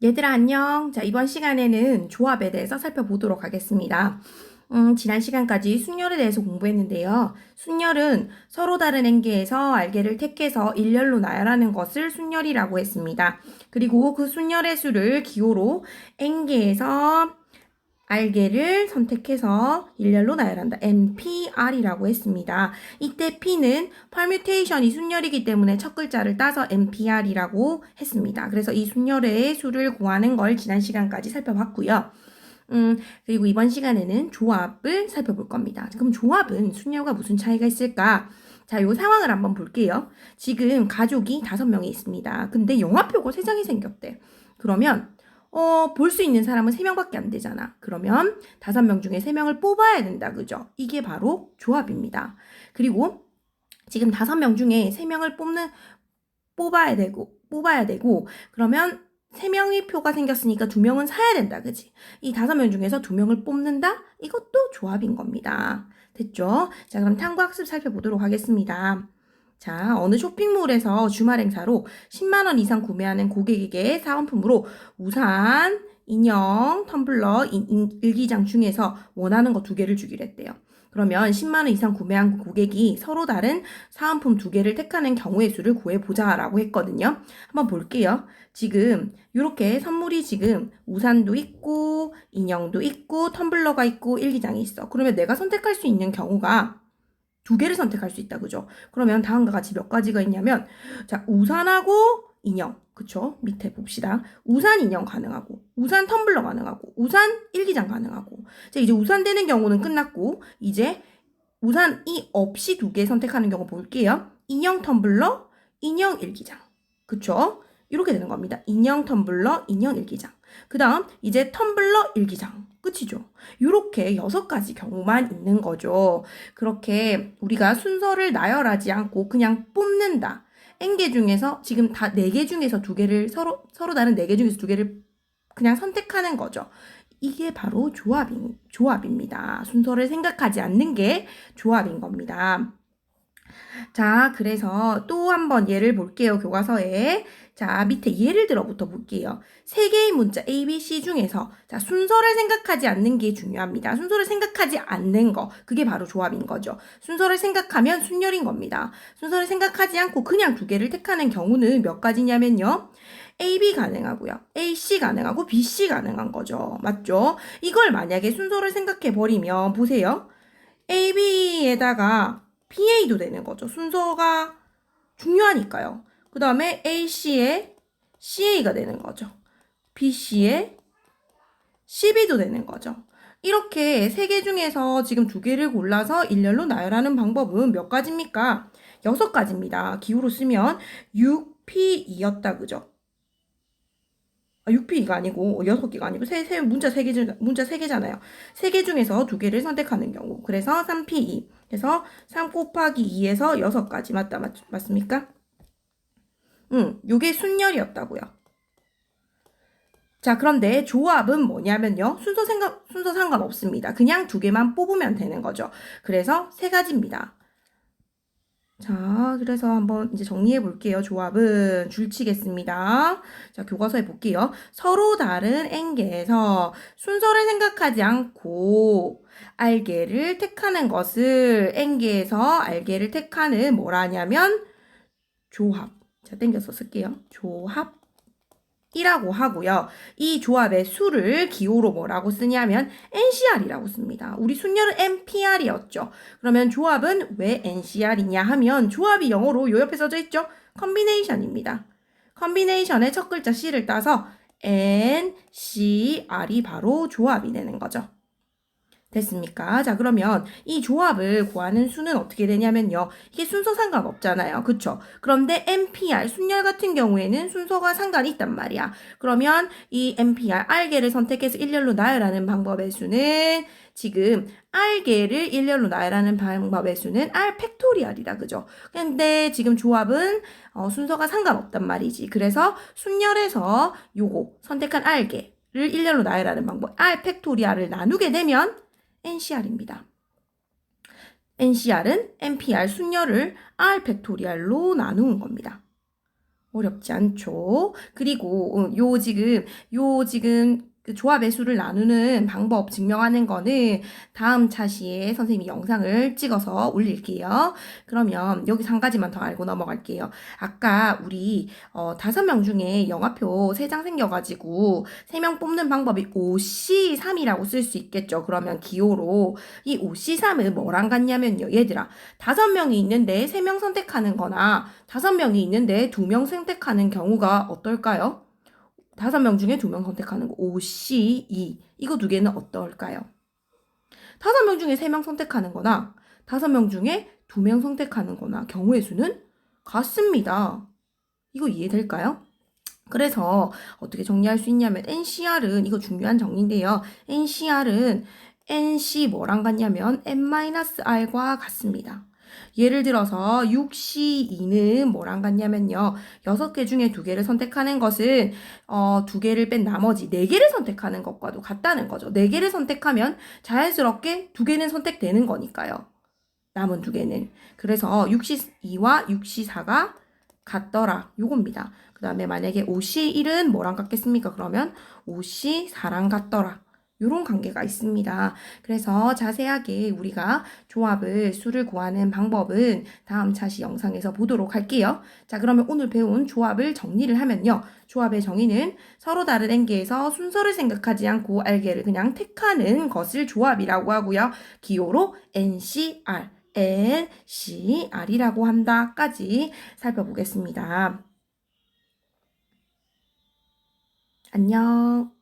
얘들아, 안녕. 자, 이번 시간에는 조합에 대해서 살펴보도록 하겠습니다. 지난 시간까지 순열에 대해서 공부했는데요. 순열은 서로 다른 행계에서 알게를 택해서 일렬로 나열하는 것을 순열이라고 했습니다. 그리고 그 순열의 수를 기호로 행계에서 알게를 선택해서 일렬로 나열한다. NPR이라고 했습니다. 이때 P는 permutation이 순열이기 때문에 첫 글자를 따서 NPR이라고 했습니다. 그래서 이 순열의 수를 구하는 걸 지난 시간까지 살펴봤고요. 그리고 이번 시간에는 조합을 살펴볼 겁니다. 그럼 조합은 순열과 무슨 차이가 있을까? 자, 요 상황을 한번 볼게요. 지금 가족이 5명이 있습니다. 근데 영화표가 3장이 생겼대. 그러면 볼 수 있는 사람은 3명밖에 안 되잖아. 그러면 5명 중에 3명을 뽑아야 된다. 그죠? 이게 바로 조합입니다. 그리고 지금 5명 중에 3명을 뽑아야 되고, 그러면 3명의 표가 생겼으니까 2명은 사야 된다. 그지? 이 5명 중에서 2명을 뽑는다? 이것도 조합인 겁니다. 됐죠? 자, 그럼 탐구학습 살펴보도록 하겠습니다. 자, 어느 쇼핑몰에서 주말 행사로 10만원 이상 구매하는 고객에게 사은품으로 우산, 인형, 텀블러, 일기장 중에서 원하는 거 2개를 주기로 했대요. 그러면 10만원 이상 구매한 고객이 서로 다른 사은품 2개를 택하는 경우의 수를 구해보자라고 했거든요. 한번 볼게요. 지금 이렇게 선물이 지금 우산도 있고 인형도 있고 텀블러가 있고 일기장이 있어. 그러면 내가 선택할 수 있는 경우가 2개를 선택할 수 있다. 그죠? 그러면 다음과 같이 몇 가지가 있냐면, 자, 우산하고 인형. 그쵸? 밑에 봅시다. 우산 인형 가능하고, 우산 텀블러 가능하고, 우산 일기장 가능하고. 자, 이제 우산 되는 경우는 끝났고, 이제 우산이 없이 2개 선택하는 경우 볼게요. 인형 텀블러, 인형 일기장. 그쵸? 이렇게 되는 겁니다. 인형 텀블러, 인형 일기장. 그 다음 이제 텀블러 일기장. 끝이죠. 이렇게 6가지 경우만 있는 거죠. 그렇게 우리가 순서를 나열하지 않고 그냥 뽑는다. N개 중에서 지금 다 4개 중에서 2개를 서로 다른 4개 중에서 2개를 그냥 선택하는 거죠. 이게 바로 조합입니다. 순서를 생각하지 않는 게 조합인 겁니다. 자, 그래서 또 한번 예를 볼게요. 교과서에. 자, 밑에 예를 들어부터 볼게요. 3개의 문자 A, B, C 중에서 자, 순서를 생각하지 않는 게 중요합니다. 순서를 생각하지 않는 거. 그게 바로 조합인 거죠. 순서를 생각하면 순열인 겁니다. 순서를 생각하지 않고 그냥 2개를 택하는 경우는 몇 가지냐면요. A, B 가능하고요. A, C 가능하고 B, C 가능한 거죠. 맞죠? 이걸 만약에 순서를 생각해 버리면 보세요. A, B에다가 PA도 되는 거죠. 순서가 중요하니까요. 그 다음에 AC에 CA가 되는 거죠. BC에 CB도 되는 거죠. 이렇게 3개 중에서 지금 2개를 골라서 일렬로 나열하는 방법은 몇 가지입니까? 6가지입니다. 기호로 쓰면 6P2였다. 그죠? 6P가 아니고 6개가 아니고 문자 3개잖아요. 3개 중에서 2개를 선택하는 경우. 그래서 3P2. 그래서 3 곱하기 2에서 6가지. 맞습니까? 요게 순열이었다고요. 자, 그런데 조합은 뭐냐면요. 순서 상관없습니다. 그냥 2개만 뽑으면 되는 거죠. 그래서 3가지입니다. 자, 그래서 한번 이제 정리해 볼게요. 조합은 줄치겠습니다. 자, 교과서에 볼게요. 서로 다른 N개에서 순서를 생각하지 않고 알게를 택하는 것을 N개에서 알게를 택하는 뭐라냐면 조합. 자, 땡겨서 쓸게요. 조합. 이라고 하고요. 이 조합의 수를 기호로 뭐라고 쓰냐면 NCR이라고 씁니다. 우리 순열은 NPR이었죠. 그러면 조합은 왜 NCR이냐 하면 조합이 영어로 요 옆에 써져 있죠. 컨비네이션입니다. 컨비네이션의 첫 글자 C를 따서 NCR이 바로 조합이 되는 거죠. 됐습니까? 자, 그러면 이 조합을 구하는 수는 어떻게 되냐면요. 이게 순서 상관없잖아요. 그쵸? 그런데 NPR, 순열 같은 경우에는 순서가 상관이 있단 말이야. 그러면 이 NPR, R개를 선택해서 일렬로 나열하는 방법의 수는 지금 R개를 일렬로 나열하는 방법의 수는 R 팩토리얼이다. 그죠? 근데 지금 조합은 순서가 상관없단 말이지. 그래서 순열에서 요거 선택한 R개를 일렬로 나열하는 방법, R 팩토리얼을 나누게 되면 NCR입니다. NCR은 NPR 순열을 R 팩토리얼로 나누는 겁니다. 어렵지 않죠. 그리고 요 지금 그 조합의 수를 나누는 방법 증명하는 거는 다음 차시에 선생님이 영상을 찍어서 올릴게요. 그러면 여기서 한 가지만 더 알고 넘어갈게요. 아까 우리 5명 중에 영화표 3장 생겨가지고 3명 뽑는 방법이 5C3이라고 쓸 수 있겠죠. 그러면 기호로 이 5C3은 뭐랑 같냐면요. 얘들아, 5명이 있는데 3명 선택하는 거나 5명이 있는데 2명 선택하는 경우가 어떨까요? 5명 중에 2명 선택하는 거 5C2 이거 두 개는 어떨까요? 5명 중에 3명 선택하는 거나 5명 중에 2명 선택하는 거나 경우의 수는 같습니다. 이거 이해될까요? 그래서 어떻게 정리할 수 있냐면 NCR은 이거 중요한 정리인데요. NCR은 NC 뭐랑 같냐면 N-R과 같습니다. 예를 들어서 6C2는 뭐랑 같냐면요. 6개 중에 2개를 선택하는 것은 2개를 뺀 나머지 4개를 선택하는 것과도 같다는 거죠. 4개를 선택하면 자연스럽게 2개는 선택되는 거니까요. 남은 2개는. 그래서 6C2와 6C4가 같더라. 요겁니다. 그 다음에 만약에 5C1은 뭐랑 같겠습니까? 그러면 5C4랑 같더라. 요런 관계가 있습니다. 그래서 자세하게 우리가 조합을 수를 구하는 방법은 다음 차시 영상에서 보도록 할게요. 자, 그러면 오늘 배운 조합을 정리를 하면요. 조합의 정의는 서로 다른 N개에서 순서를 생각하지 않고 R개를 그냥 택하는 것을 조합이라고 하고요. 기호로 NCR, NCR이라고 한다까지 살펴보겠습니다. 안녕.